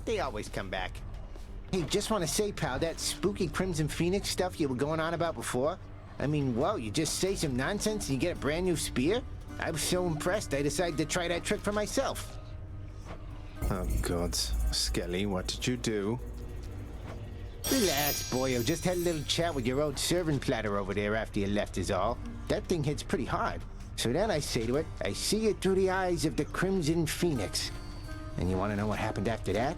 They always come back. Hey, just want to say, pal, that spooky Crimson Phoenix stuff you were going on about before? I mean, well, you just say some nonsense and you get a brand new spear? I was so impressed I decided to try that trick for myself. Oh, gods. Skelly, what did you do? Relax, boyo. Just had a little chat with your old servant platter over there after you left is all. That thing hits pretty hard. So then I say to it, I see it through the eyes of the Crimson Phoenix. And you want to know what happened after that?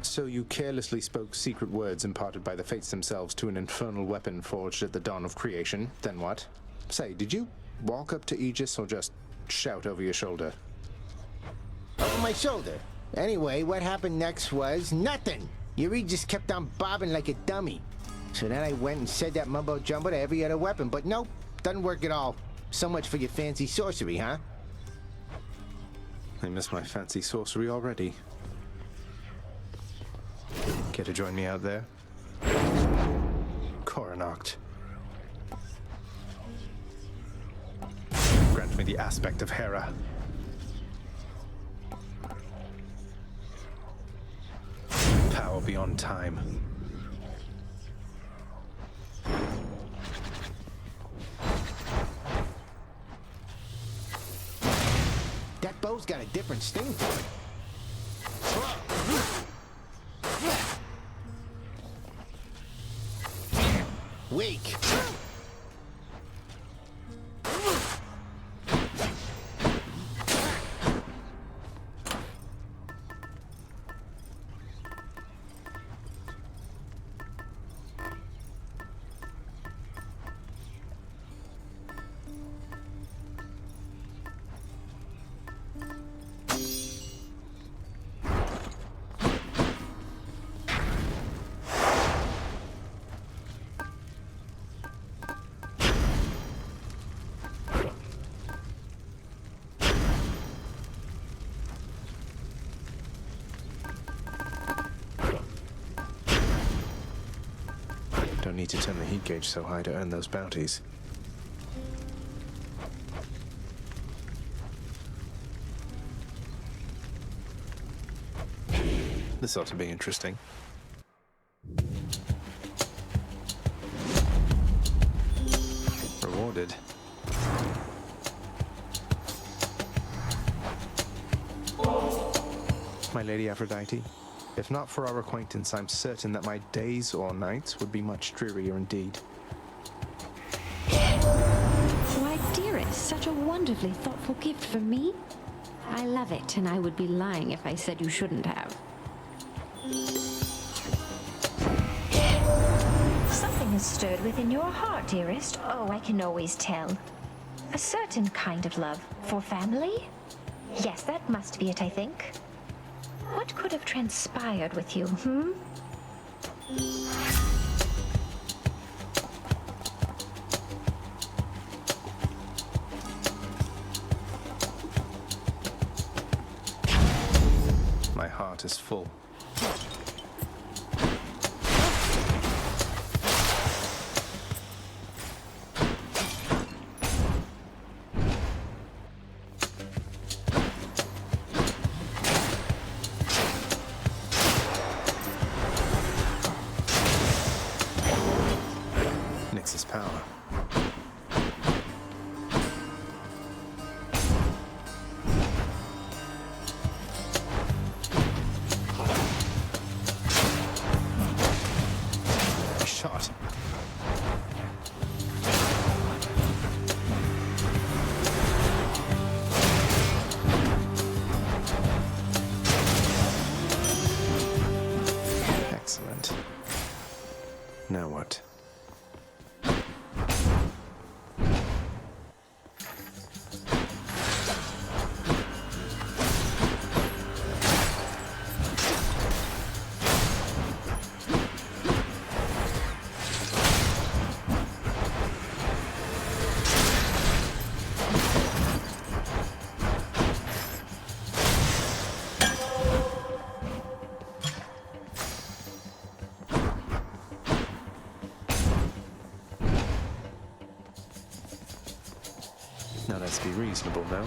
So you carelessly spoke secret words imparted by the fates themselves to an infernal weapon forged at the dawn of creation. Then what? Say, did you walk up to Aegis or just shout over your shoulder? Over my shoulder. Anyway, what happened next was nothing. Your Aegis kept on bobbing like a dummy. So then I went and said that mumbo-jumbo to every other weapon, but nope, doesn't work at all. So much for your fancy sorcery, huh? I miss my fancy sorcery already. Care to join me out there? Coronacht. Grant me the aspect of Hera. Power beyond time. That bow's got a different sting to it. Wake! Don't need to turn the heat gauge so high to earn those bounties. This ought to be interesting. Rewarded. My Lady Aphrodite, if not for our acquaintance, I'm certain that my days or nights would be much drearier indeed. Why, dearest, such a wonderfully thoughtful gift for me. I love it, and I would be lying if I said you shouldn't have. Something has stirred within your heart, dearest. Oh, I can always tell. A certain kind of love for family? Yes, that must be it, I think. What could have transpired with you, My heart is full. Nix's power. Shot. Excellent. Now what? Now let's be reasonable, though.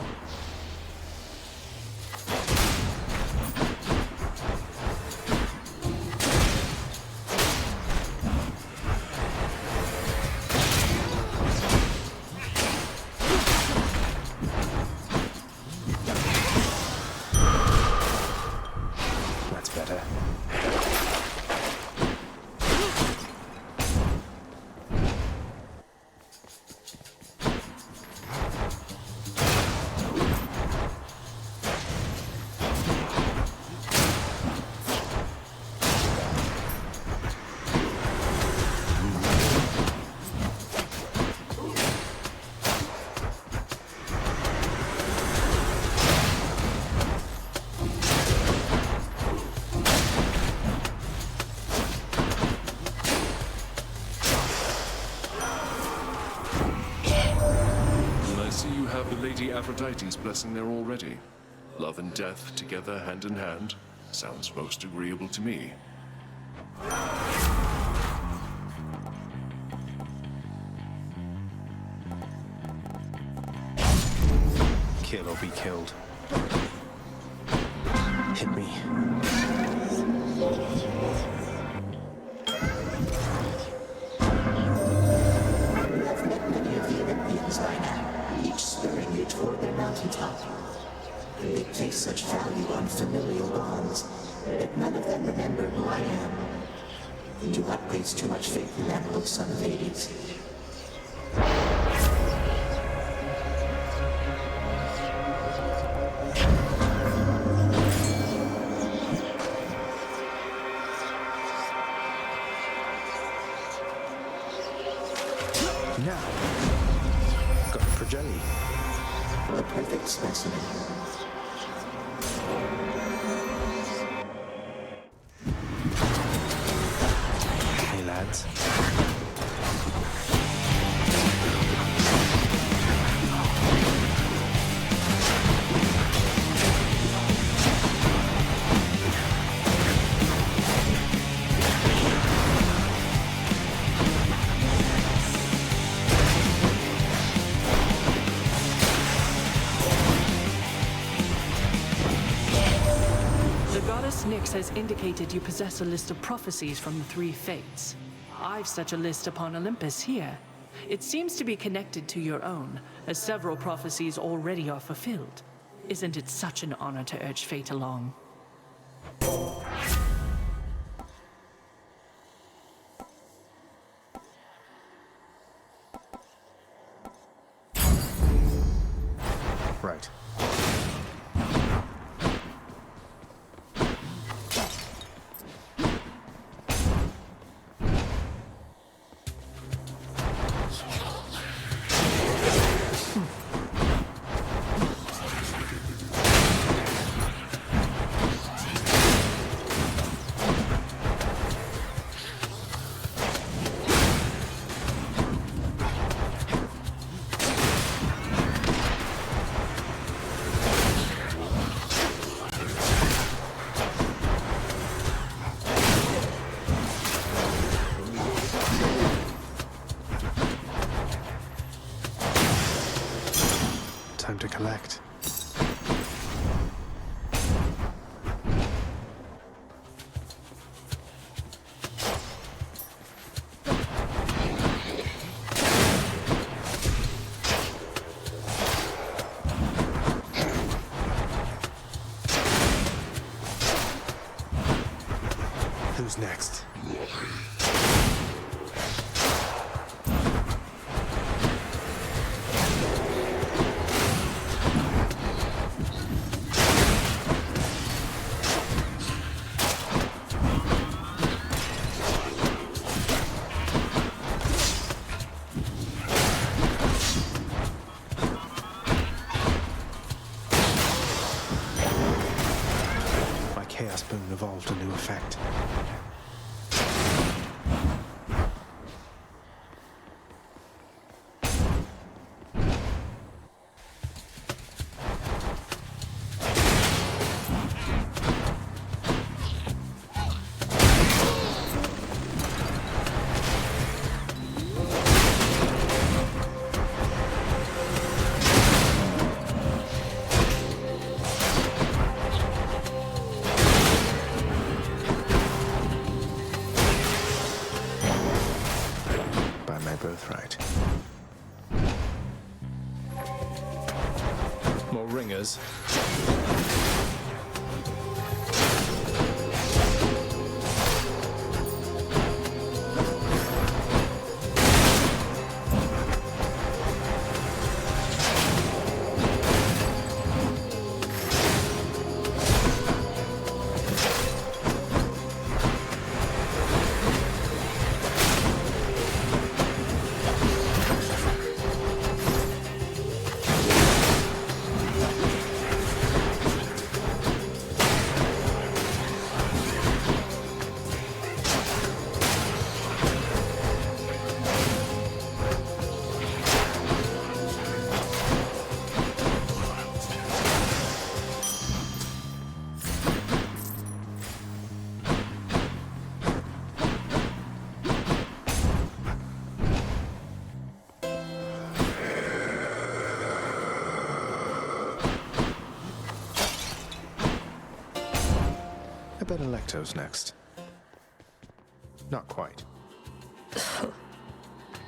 Aphrodite's blessing there already. Love and death together hand in hand. Sounds most agreeable to me. Kill or be killed. Hit me. I've met many of the Olympians by now, each spurring you toward their mountaintop. They place such value on familial bonds, but none of them remember who I am. Do not place too much faith in that little son of Hades. Now, got the progeny. A perfect specimen. Hey lads. Nyx has indicated you possess a list of prophecies from the three fates. I've such a list upon Olympus here. It seems to be connected to your own, as several prophecies already are fulfilled. Isn't it such an honor to urge fate along? Right. Time to collect. Who's next? My Chaos Boon evolved a new effect. By my birthright. More ringers. about Electos next. Not quite.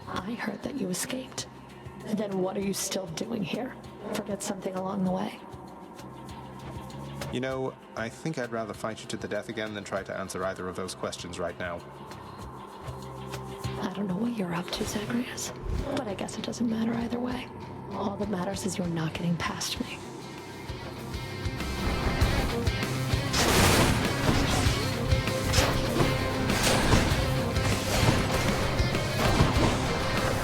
I heard that you escaped. Then what are you still doing here? Forget something along the way. You know, I think I'd rather fight you to the death again than try to answer either of those questions right now. I don't know what you're up to, Zagreus, but I guess it doesn't matter either way. All that matters is you're not getting past me.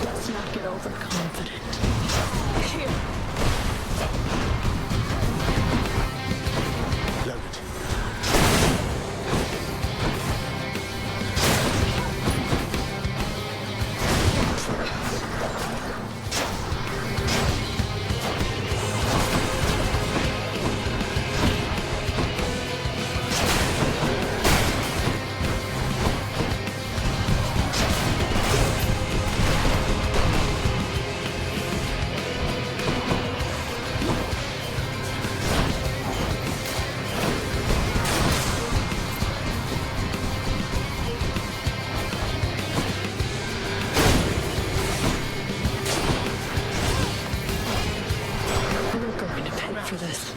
Let's not get overconfident. Here. Loaded. We're going to pay for this.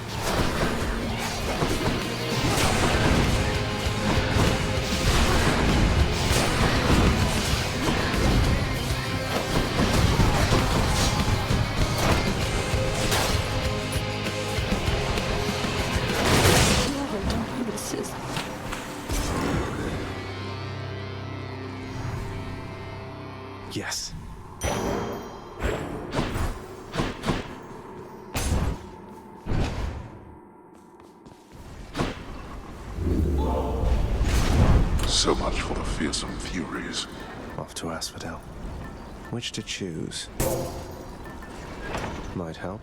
This is Yes. So much for the fearsome furies. Off to Asphodel. Which to choose? Might help.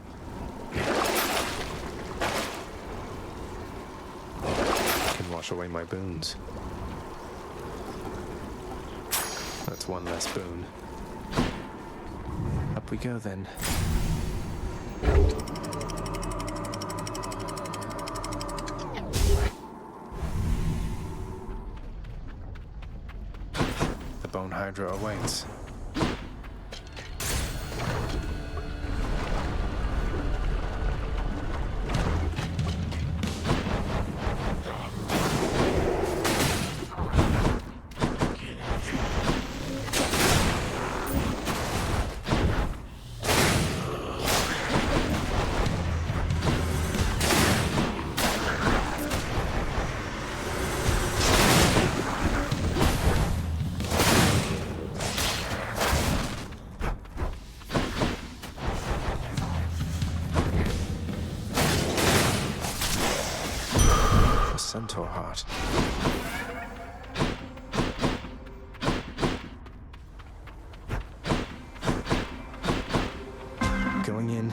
Can wash away my boons. That's one less boon. Up we go then. The Bone Hydra awaits. A centaur heart. Going in.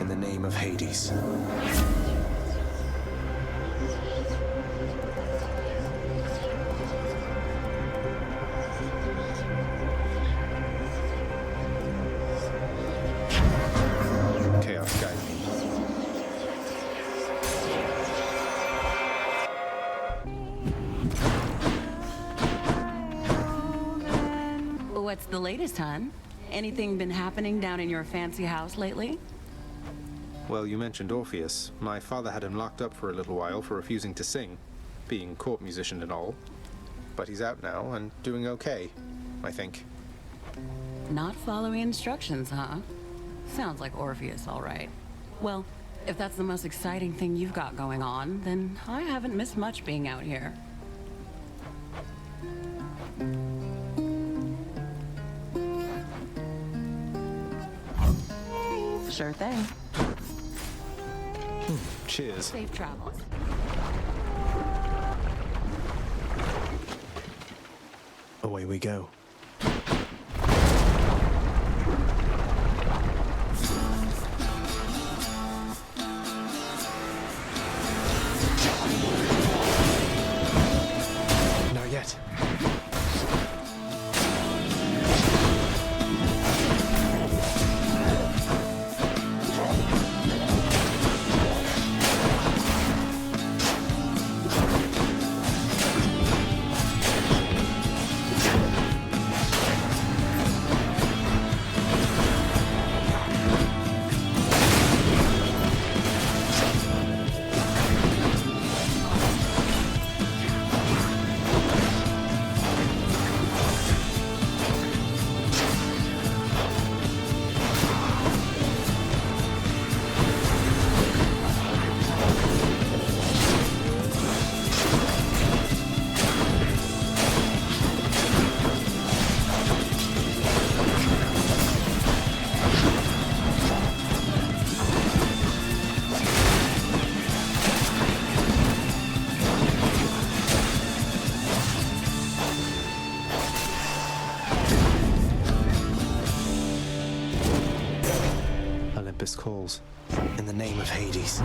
In the name of Hades. Chaos guide me. What's the latest, hon? Anything been happening down in your fancy house lately? Well, you mentioned Orpheus. My father had him locked up for a little while for refusing to sing, being court musician and all. But he's out now and doing okay, I think. Not following instructions, huh? Sounds like Orpheus, all right. Well, if that's the most exciting thing you've got going on, then I haven't missed much being out here. Sure thing. Cheers. Safe travels. Away we go. Not yet. Olympus calls. In the name of Hades.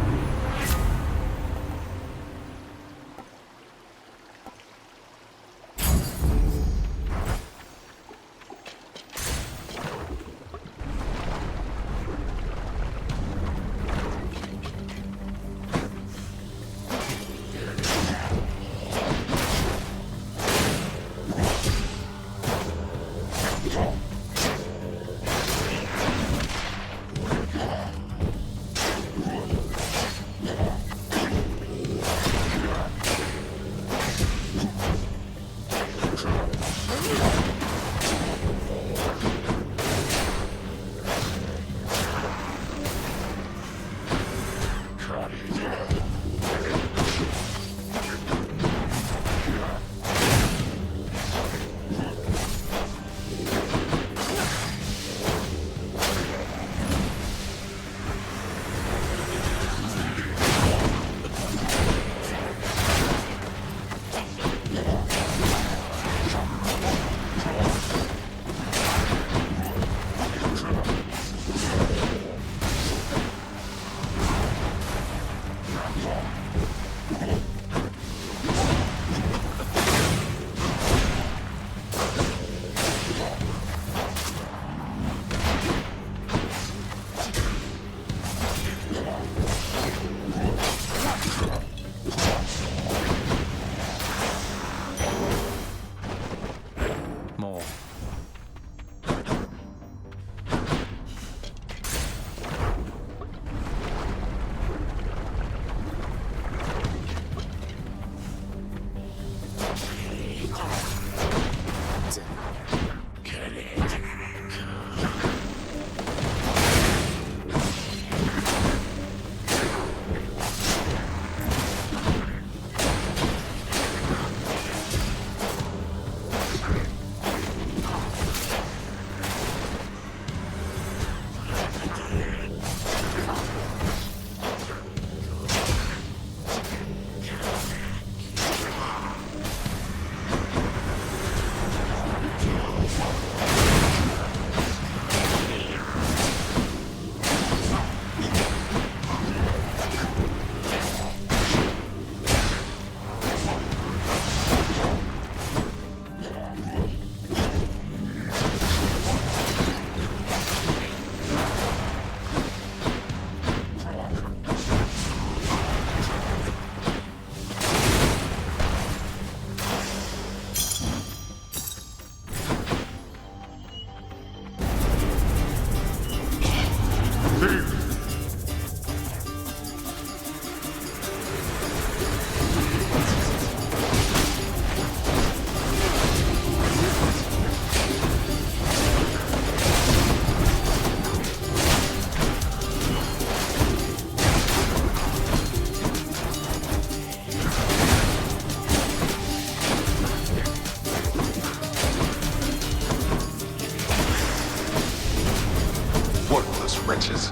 wretches.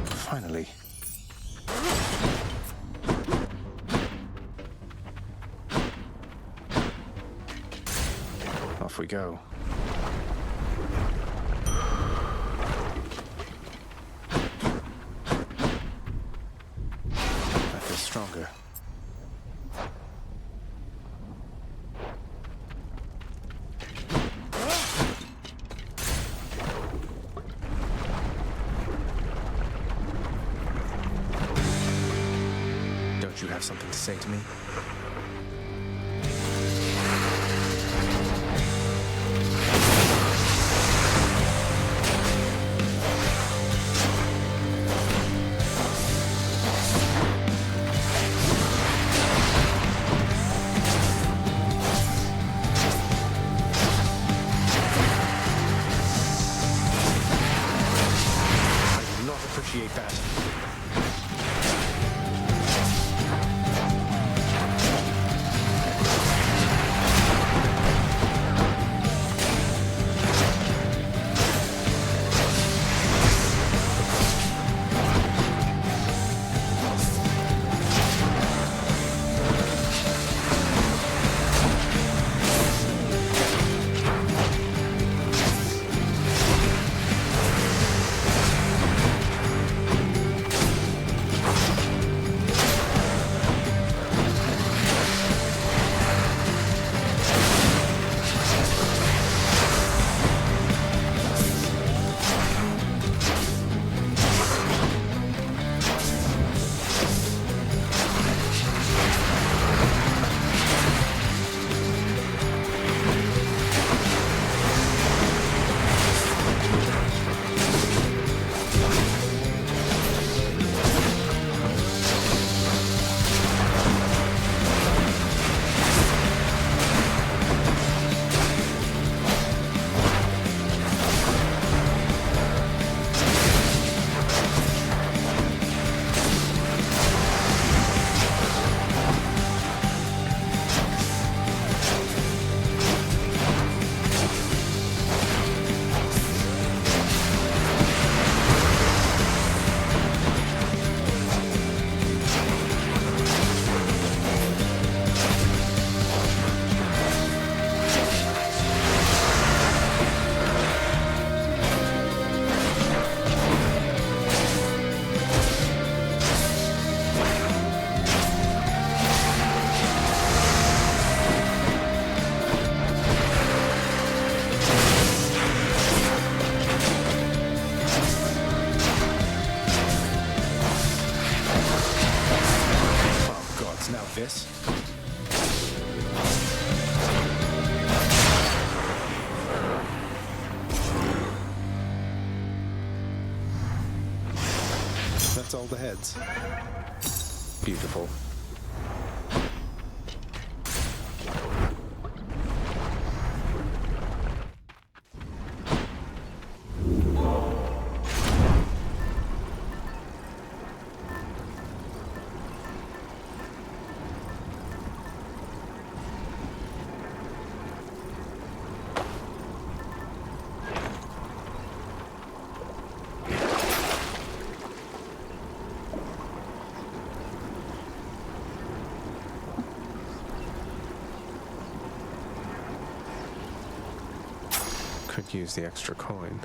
Finally. Off we go. I feel stronger. Don't you have something to say to me? I do not appreciate that. Zagreus. That's all the heads. Beautiful. Could use the extra coin.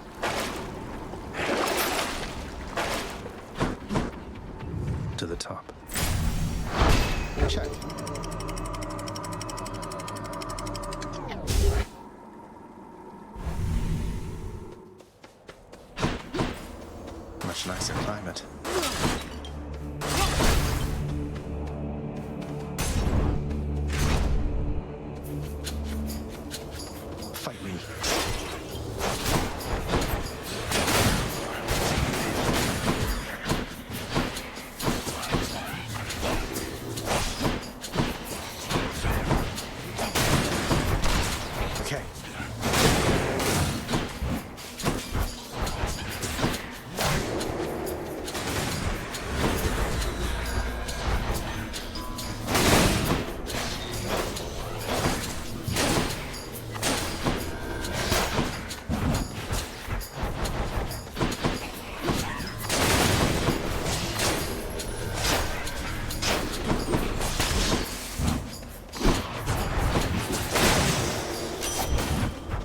To the top. Check. Much nicer climate. Fight me. Okay.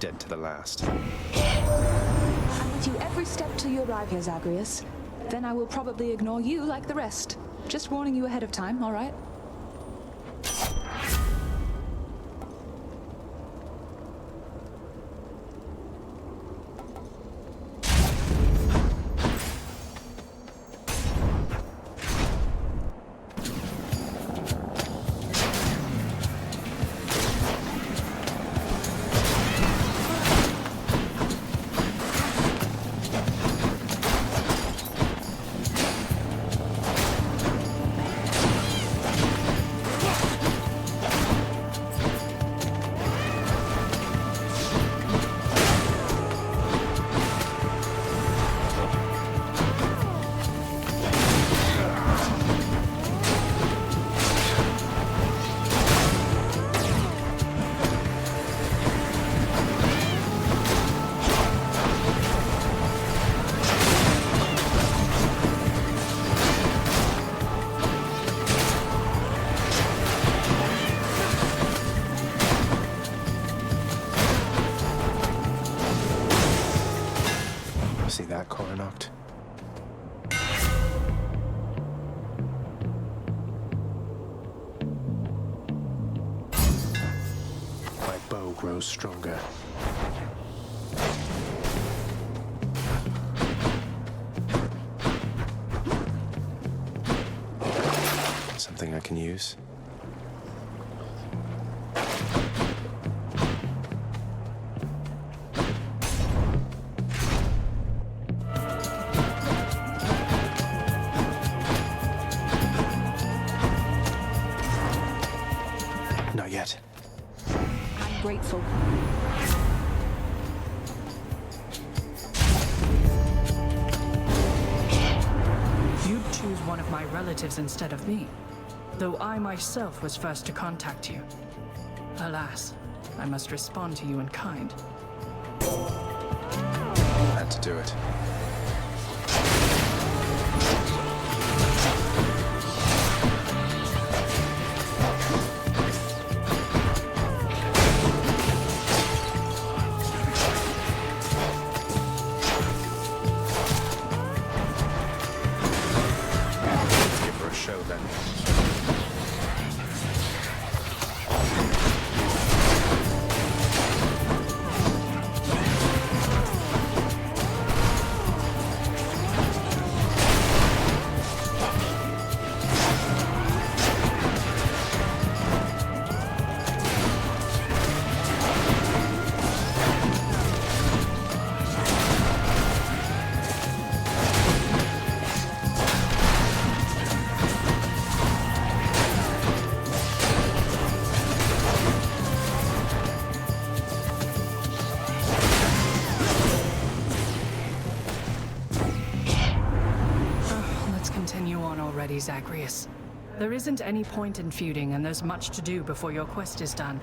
Dead to the last. I'm with you every step till you arrive here, Zagreus. Then I will probably ignore you like the rest. Just warning you ahead of time, all right? See that, Coronacht? My bow grows stronger. Something I can use. Not yet. I'm grateful. You'd choose one of my relatives instead of me, though I myself was first to contact you. Alas, I must respond to you in kind. Had to do it. Give her a show then. already, Zagreus. There isn't any point in feuding, and there's much to do before your quest is done.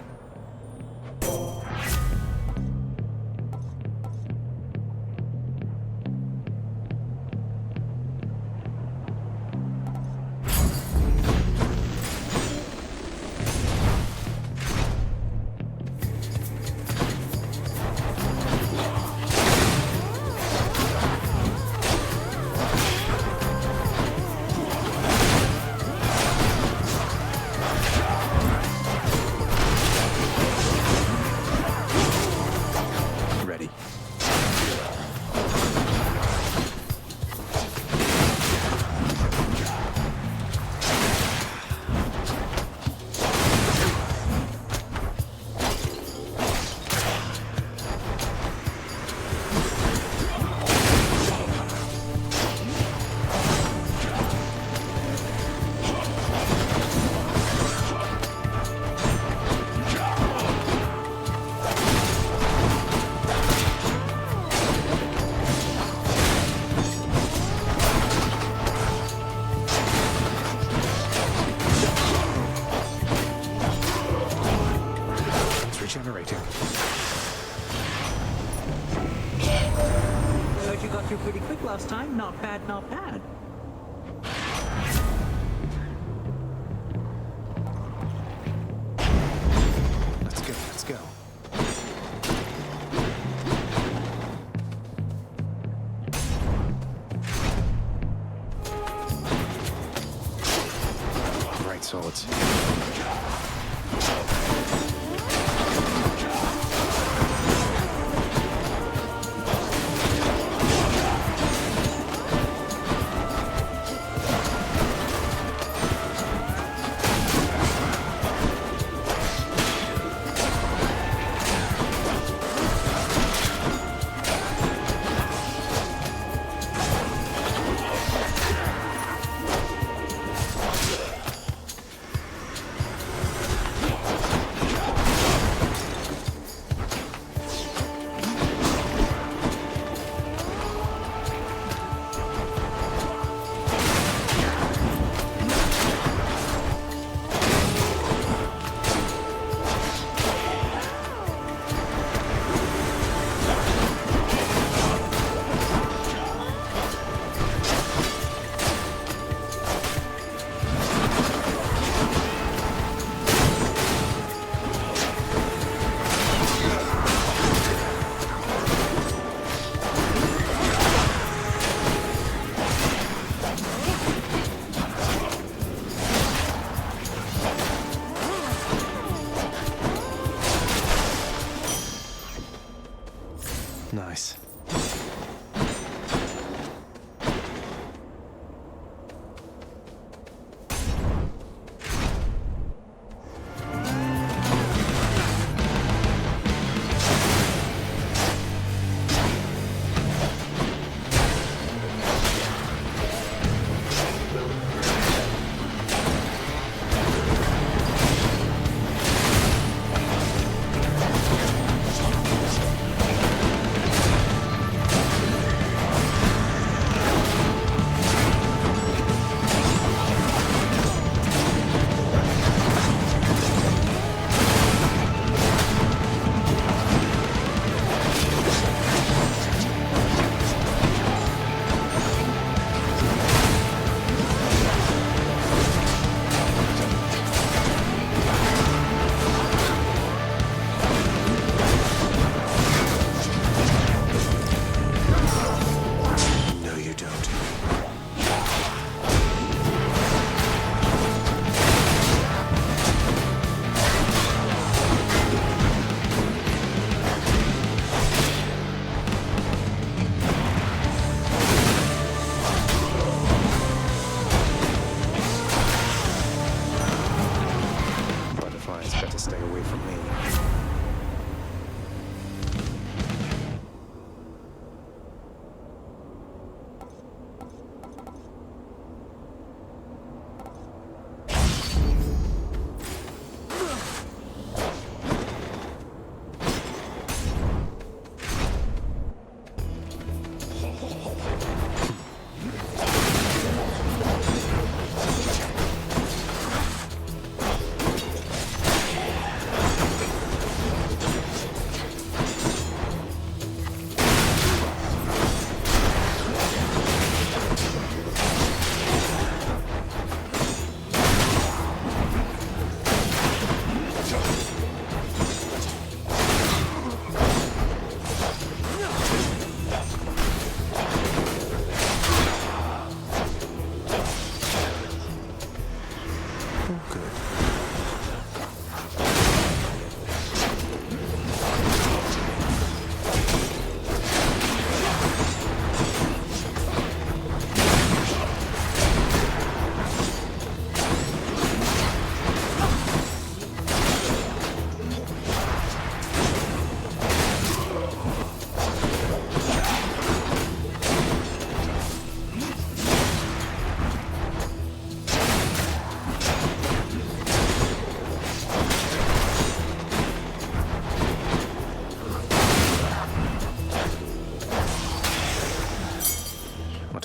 Regenerating. Heard you got through pretty quick last time. Not bad, not bad. Let's go, let's go. Right swords.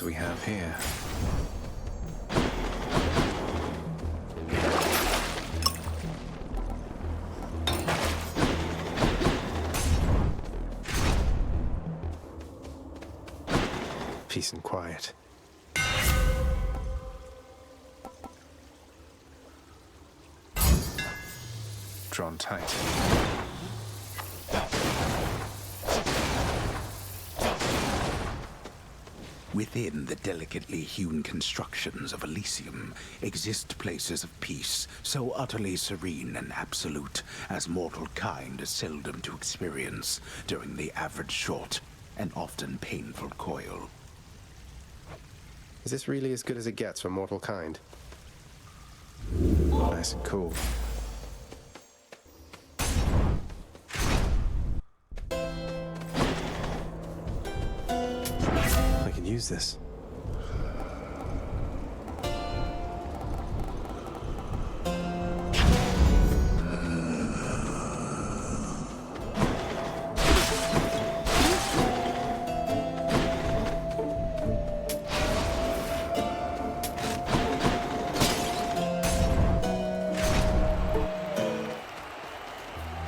we have here? Peace and quiet. Drawn tight. Within the delicately hewn constructions of Elysium exist places of peace so utterly serene and absolute as mortal kind is seldom to experience during the average short and often painful coil. Is this really as good as it gets for mortal kind? Nice and cool. I can use this.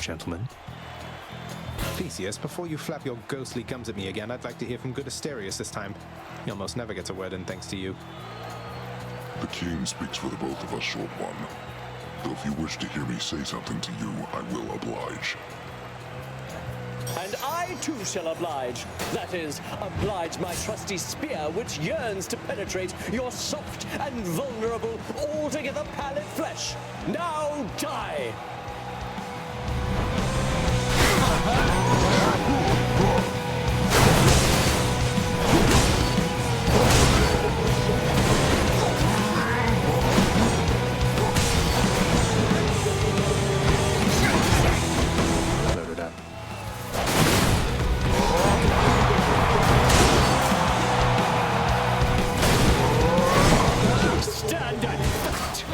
Gentlemen. Theseus, before you flap your ghostly gums at me again, I'd like to hear from good Asterius this time. He almost never gets a word in thanks to you. The king speaks for the both of us, short one. Though if you wish to hear me say something to you, I will oblige. And I too shall oblige. That is, oblige my trusty spear, which yearns to penetrate your soft and vulnerable, altogether pallid flesh. Now die! Loaded up. Stand and fight!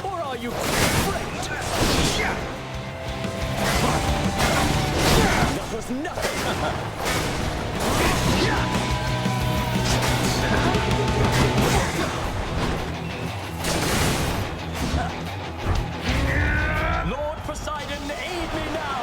Or are you afraid? That was nothing! Lord Poseidon, aid me now!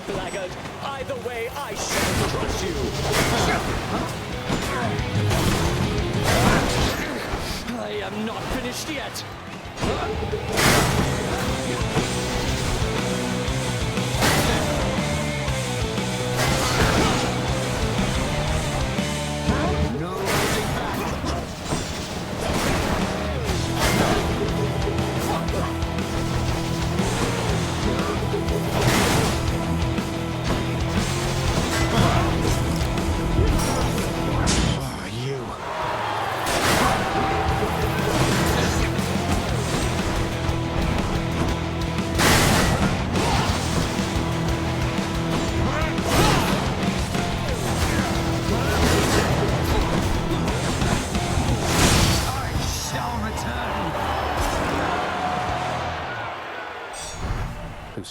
Blackguard. Either way, I shall crush you. I am not finished yet.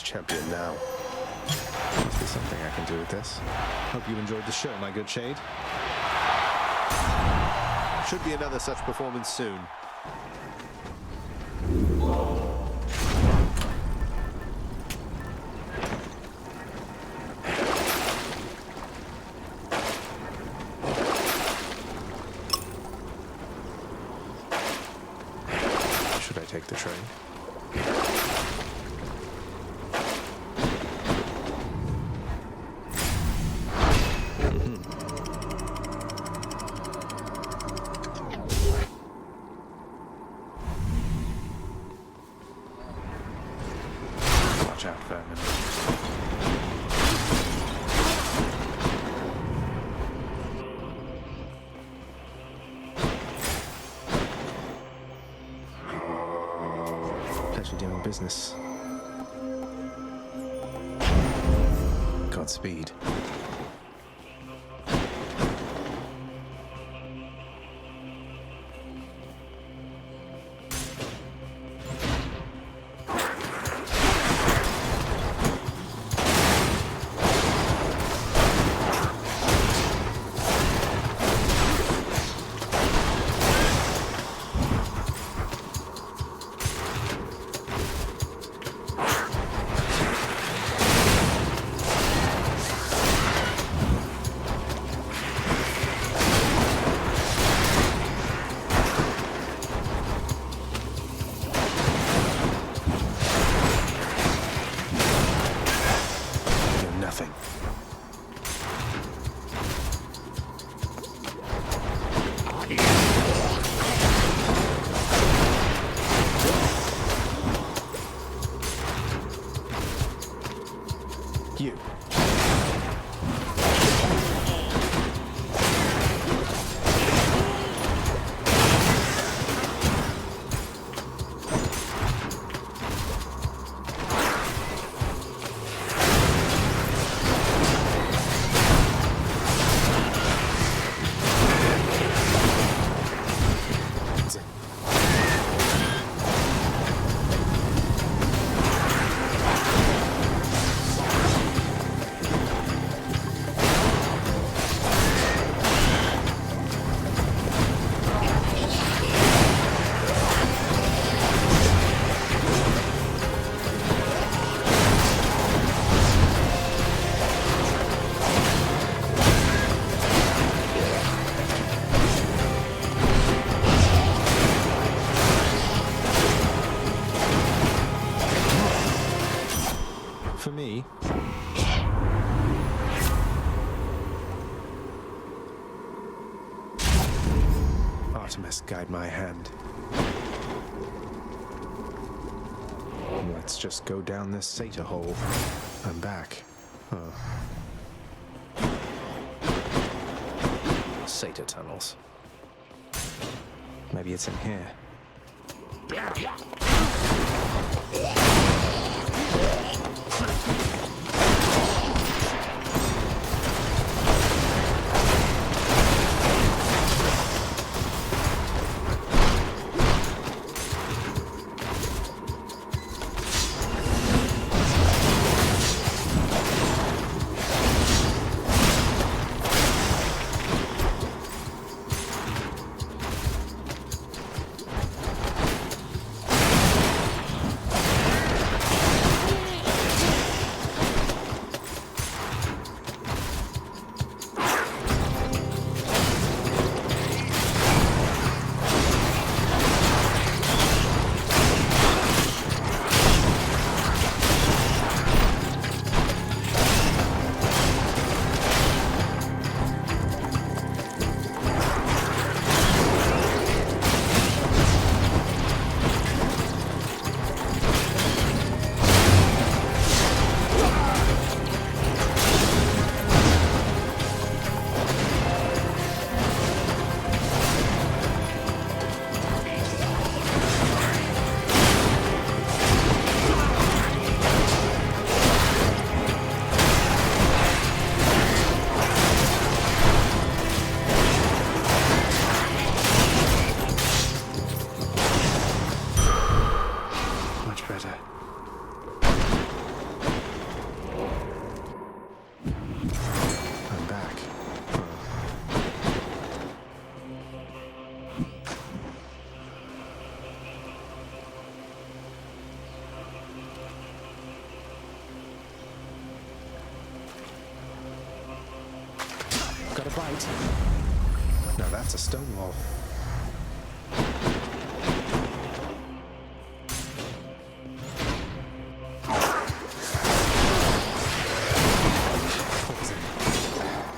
champion now. Must be something I can do with this. Hope you enjoyed the show, my good Shade. Should be another such performance soon. Should I take the train? Watch out, Vermin. Pleasure doing business. Godspeed. Nothing. You. For me, Artemis, guide my hand. Let's just go down this Satyr hole. I'm back. Oh. Satyr tunnels. Maybe it's in here. got a bite. Now that's a stone wall.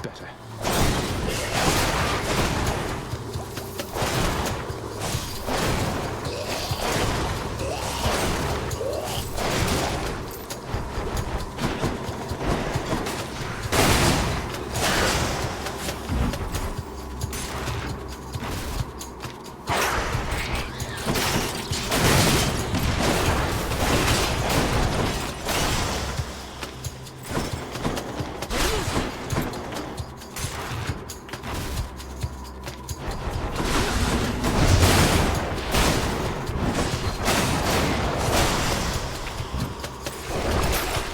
Better.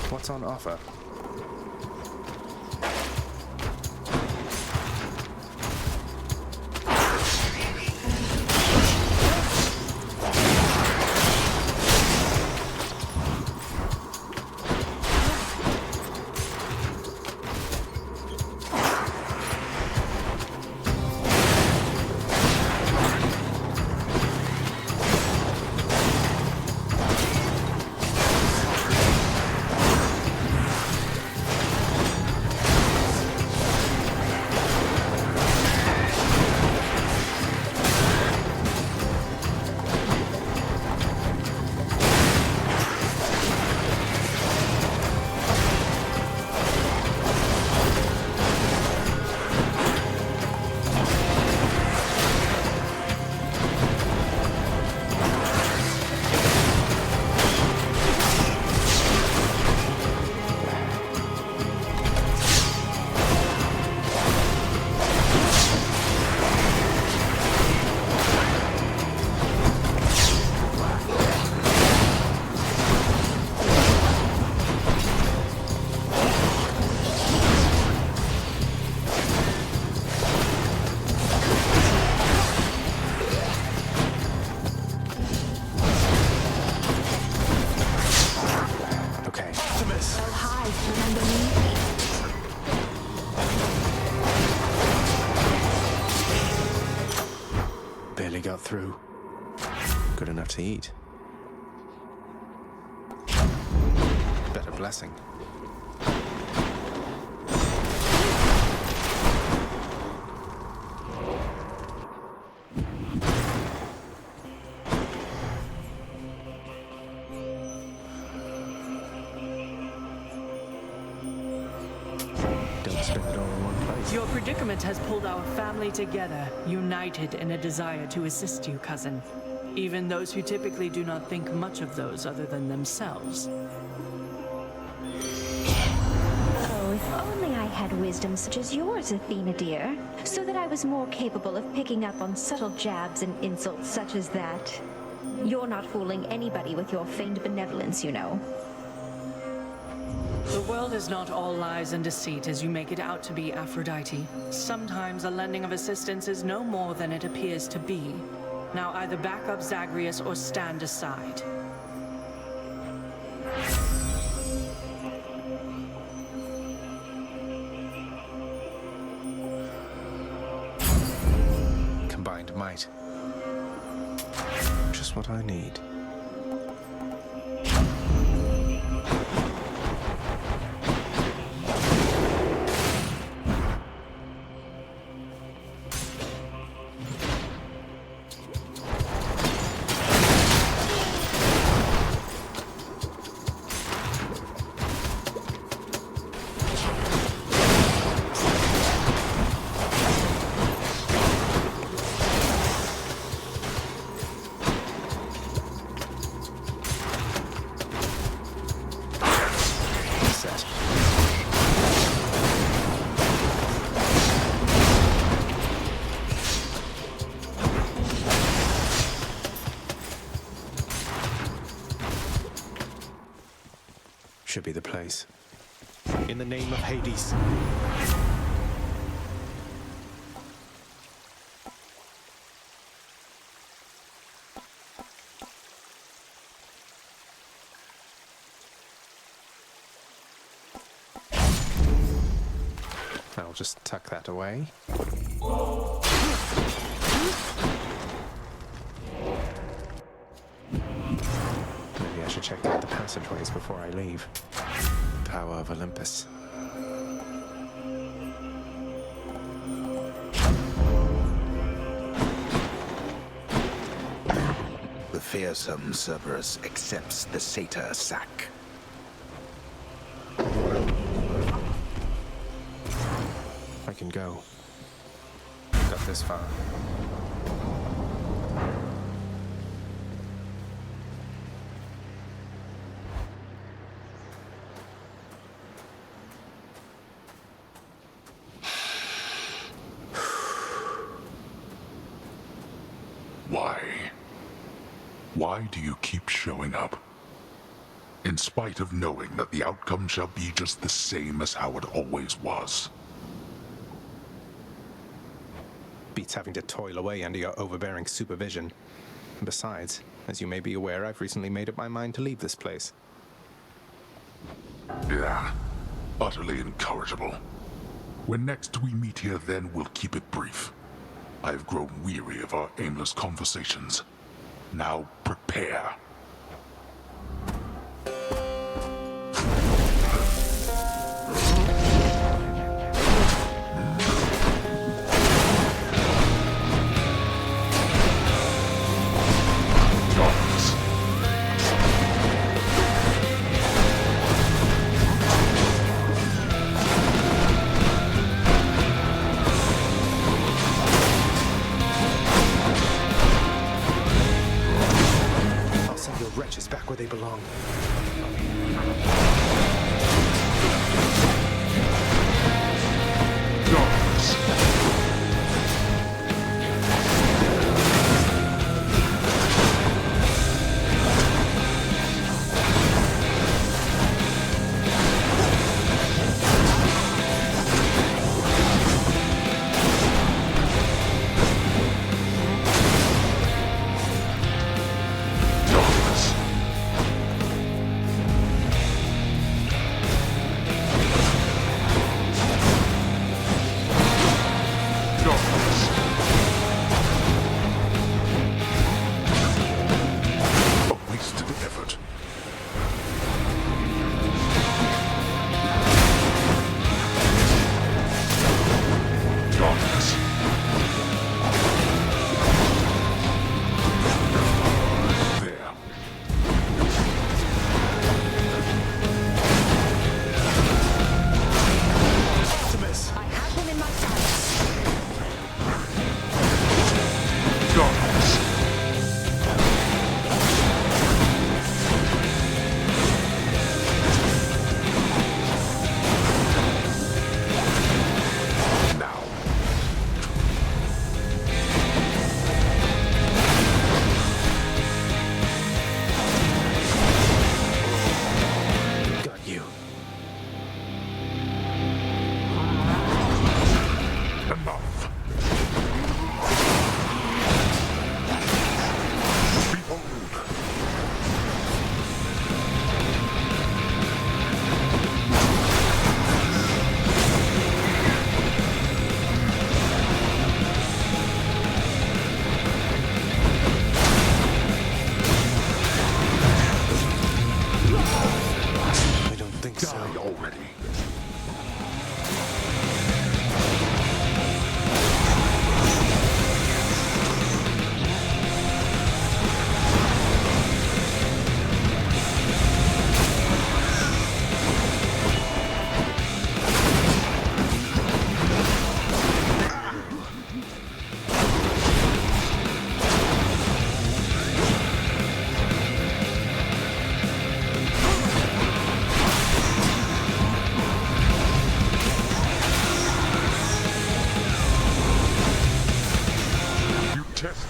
What's on offer? Got through. Good enough to eat. Better blessing. Don't spend it all in one place. Your predicament has pulled our family together, united in a desire to assist you, cousin. Even those who typically do not think much of those other than themselves. Oh, if only I had wisdom such as yours, Athena dear, so that I was more capable of picking up on subtle jabs and insults such as that. You're not fooling anybody with your feigned benevolence, you know. The world is not all lies and deceit as you make it out to be, Aphrodite. Sometimes a lending of assistance is no more than it appears to be. Now either back up Zagreus or stand aside. Combined might. Just what I need. Should be the place. In the name of Hades. I'll just tuck that away. Maybe I should check out the passageways before I leave. Tower of Olympus. The fearsome Cerberus accepts the satyr sack. I can go. Got this far. Why? Why do you keep showing up? In spite of knowing that the outcome shall be just the same as how it always was. Beats having to toil away under your overbearing supervision. Besides, as you may be aware, I've recently made up my mind to leave this place. Yeah, utterly incorrigible. When next we meet here, then we'll keep it brief. I have grown weary of our aimless conversations. Now prepare. Back where they belong.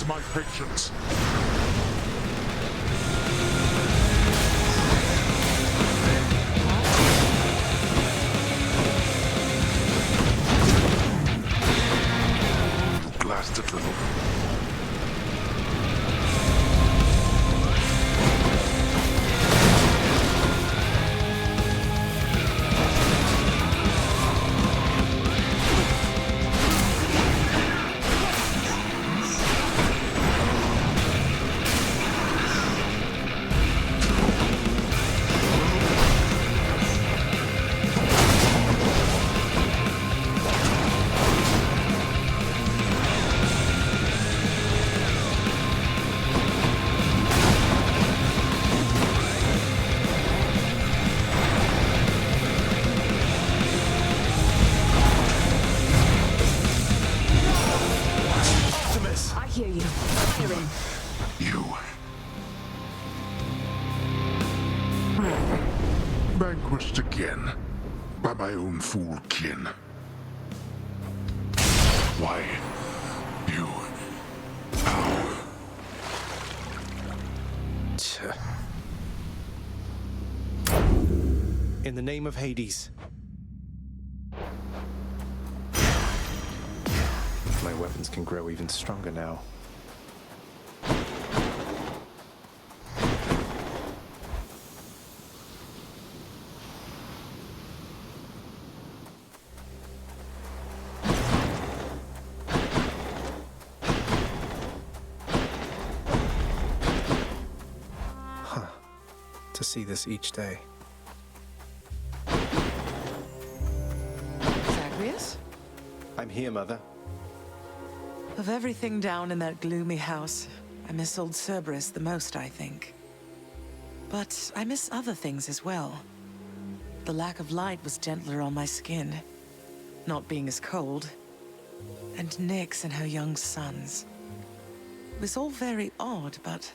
My patience. Lasted little. own fool kin. Why, you... How? In the name of Hades. My weapons can grow even stronger now. To see this each day. Zagreus? I'm here, Mother. Of everything down in that gloomy house, I miss old Cerberus the most, I think. But I miss other things as well. The lack of light was gentler on my skin, not being as cold. And Nyx and her young sons. It was all very odd, but...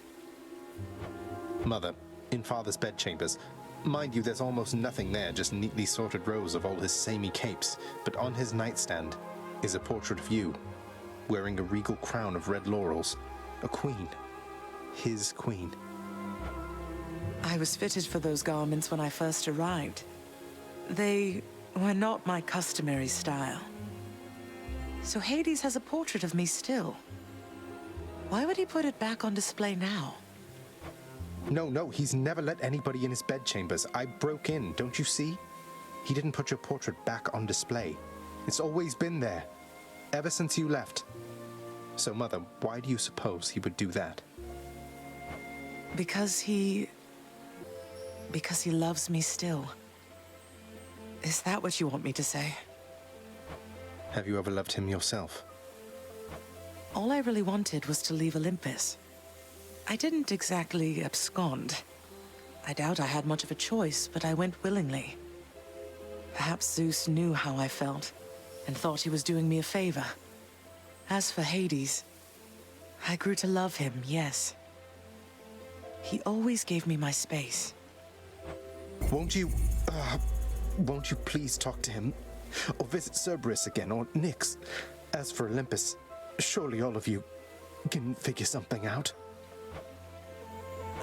Mother, in Father's bedchambers. Mind you, there's almost nothing there, just neatly sorted rows of all his samey capes. But on his nightstand is a portrait of you, wearing a regal crown of red laurels. A queen. His queen. I was fitted for those garments when I first arrived. They were not my customary style. So Hades has a portrait of me still. Why would he put it back on display now? No, he's never let anybody in his bedchambers. I broke in, don't you see? He didn't put your portrait back on display. It's always been there, ever since you left. So, Mother, why do you suppose he would do that? Because he loves me still. Is that what you want me to say? Have you ever loved him yourself? All I really wanted was to leave Olympus. I didn't exactly abscond. I doubt I had much of a choice, but I went willingly. Perhaps Zeus knew how I felt, and thought he was doing me a favor. As for Hades, I grew to love him, yes. He always gave me my space. Won't you please talk to him? Or visit Cerberus again, or Nyx? As for Olympus, surely all of you can figure something out.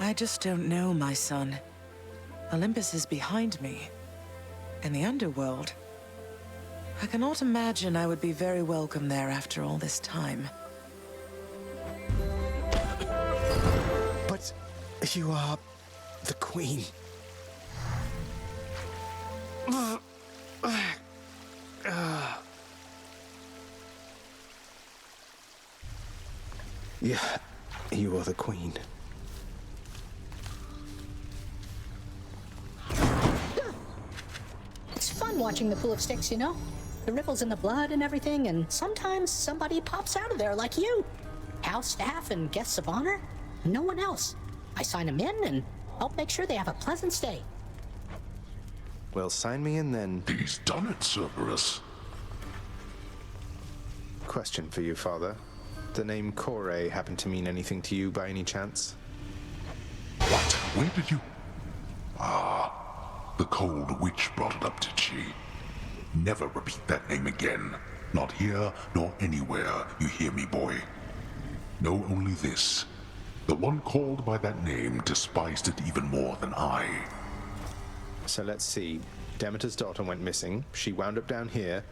I just don't know, my son. Olympus is behind me. And the Underworld. I cannot imagine I would be very welcome there after all this time. But you are the queen. Yeah, you are the queen. It's fun watching the pool of sticks, you know? The ripples in the blood and everything, and sometimes somebody pops out of there like you. House staff and guests of honor, no one else. I sign them in and help make sure they have a pleasant stay. Well, sign me in then. He's done it, Cerberus. Question for you, Father. The name Kore happen to mean anything to you by any chance? What? Where did you... Ah, the cold witch brought it up, did she? Never repeat that name again. Not here, nor anywhere, you hear me, boy? Know only this. The one called by that name despised it even more than I. So let's see. Demeter's daughter went missing. She wound up down here.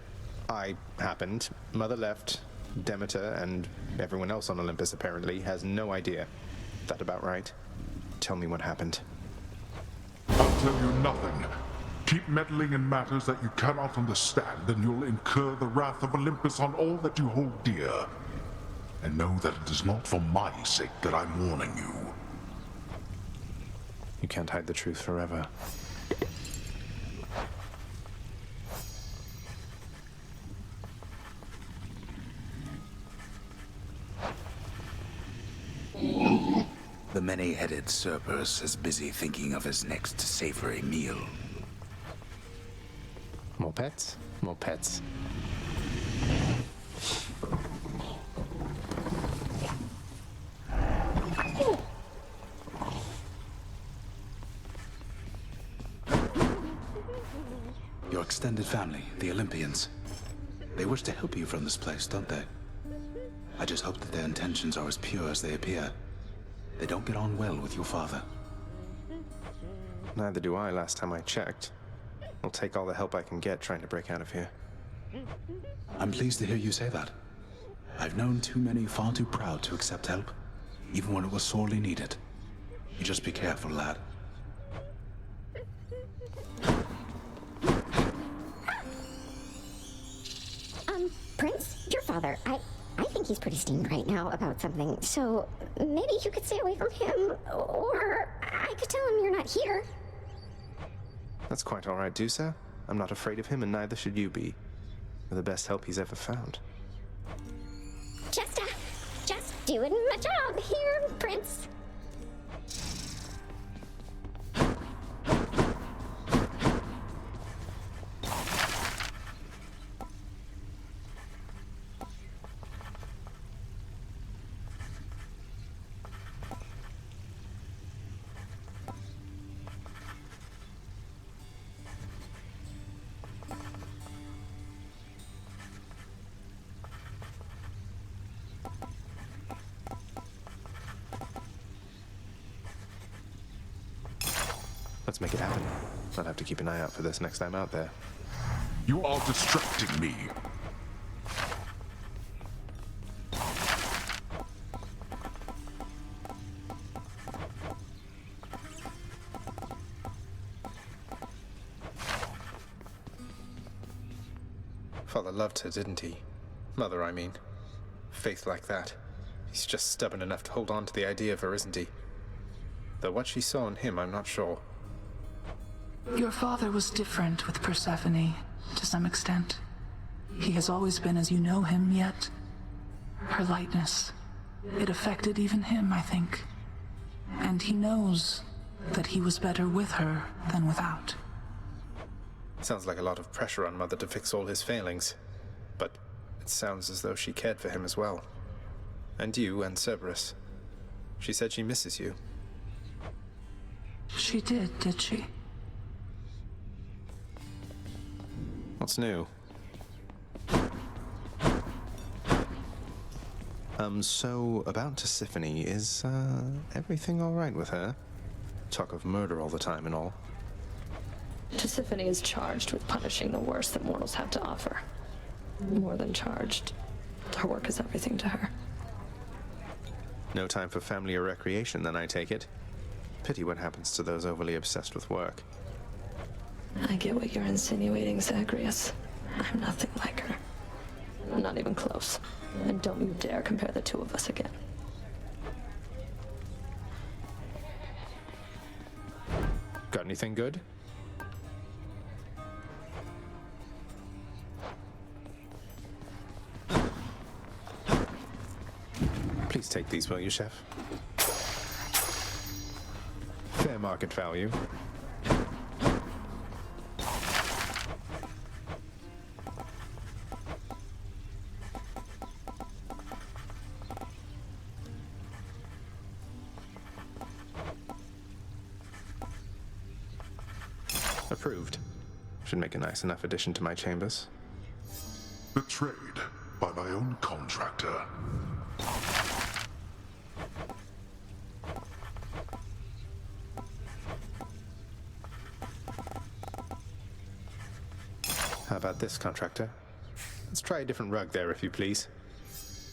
I happened. Mother left. Demeter and everyone else on Olympus apparently has no idea. That about right? Tell me what happened. I'll tell you nothing. Keep meddling in matters that you cannot understand, and you'll incur the wrath of Olympus on all that you hold dear. And know that it is not for my sake that I'm warning you. You can't hide the truth forever. The many-headed Cerberus is busy thinking of his next savory meal. More pets? More pets. Your extended extended family, the Olympians. They wish to help you from this place, don't they? I just hope that their intentions are as pure as they appear. They don't get on well with your father. Neither do I last time I checked. I'll take all the help I can get trying to break out of here. I'm pleased to hear you say that. I've known too many far too proud to accept help, even when it was sorely needed. You just be careful, lad. Prince, your father, I think he's pretty steamed right now about something, so maybe you could stay away from him, or I could tell him you're not here. That's quite all right, Dusa. I'm not afraid of him, and neither should you be. We're the best help he's ever found. Just doing my job here, Prince. Let's make it happen. I'll have to keep an eye out for this next time out there. You are distracting me. Father loved her, didn't he? Mother, I mean. Faith like that. He's just stubborn enough to hold on to the idea of her, isn't he? Though what she saw in him, I'm not sure. Your father was different with Persephone, to some extent. He has always been as you know him, yet her lightness, it affected even him, I think. And he knows that he was better with her than without. Sounds like a lot of pressure on Mother to fix all his failings. But it sounds as though she cared for him as well. And you and Cerberus. She said she misses you. She did she? What's new? So about Tisiphone, is, everything all right with her? Talk of murder all the time and all. Tisiphone is charged with punishing the worst that mortals have to offer. More than charged. Her work is everything to her. No time for family or recreation, then, I take it. Pity what happens to those overly obsessed with work. I get what you're insinuating, Zagreus. I'm nothing like her. Not even close. And don't you dare compare the two of us again. Got anything good? Please take these, will you, Chef? Fair market value. Approved. Should make a nice enough addition to my chambers. Betrayed by my own contractor. How about this, contractor? Let's try a different rug there, if you please.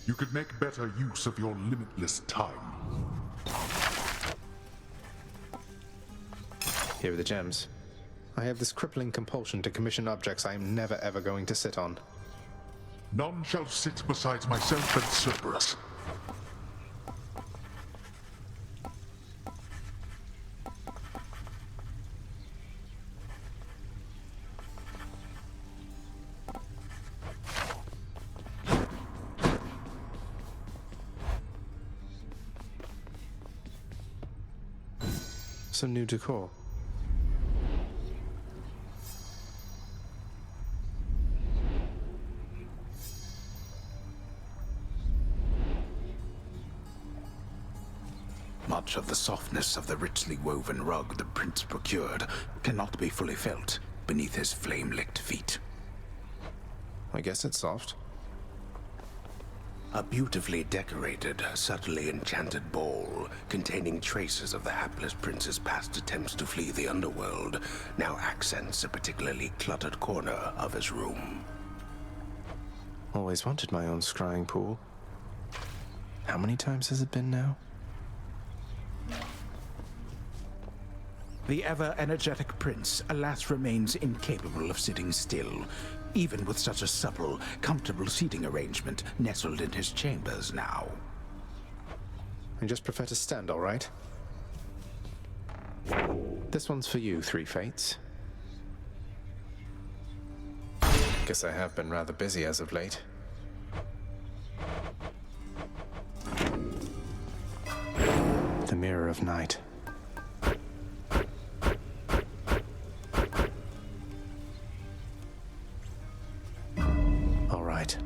You could make better use of your limitless time. Here are the gems. I have this crippling compulsion to commission objects I am never ever going to sit on. None shall sit besides myself and Cerberus. Some new decor. Much of the softness of the richly woven rug the prince procured cannot be fully felt. beneath his flame-licked feet. I guess it's soft. A beautifully decorated, subtly enchanted ball containing traces of the hapless prince's past attempts to flee the Underworld now accents a particularly cluttered corner of his room. Always wanted my own scrying pool. How many times has it been now? The ever-energetic prince, alas, remains incapable of sitting still, even with such a supple, comfortable seating arrangement nestled in his chambers now. I just prefer to stand, all right? This one's for you, Three Fates. Guess I have been rather busy as of late. The Mirror of Night. All right.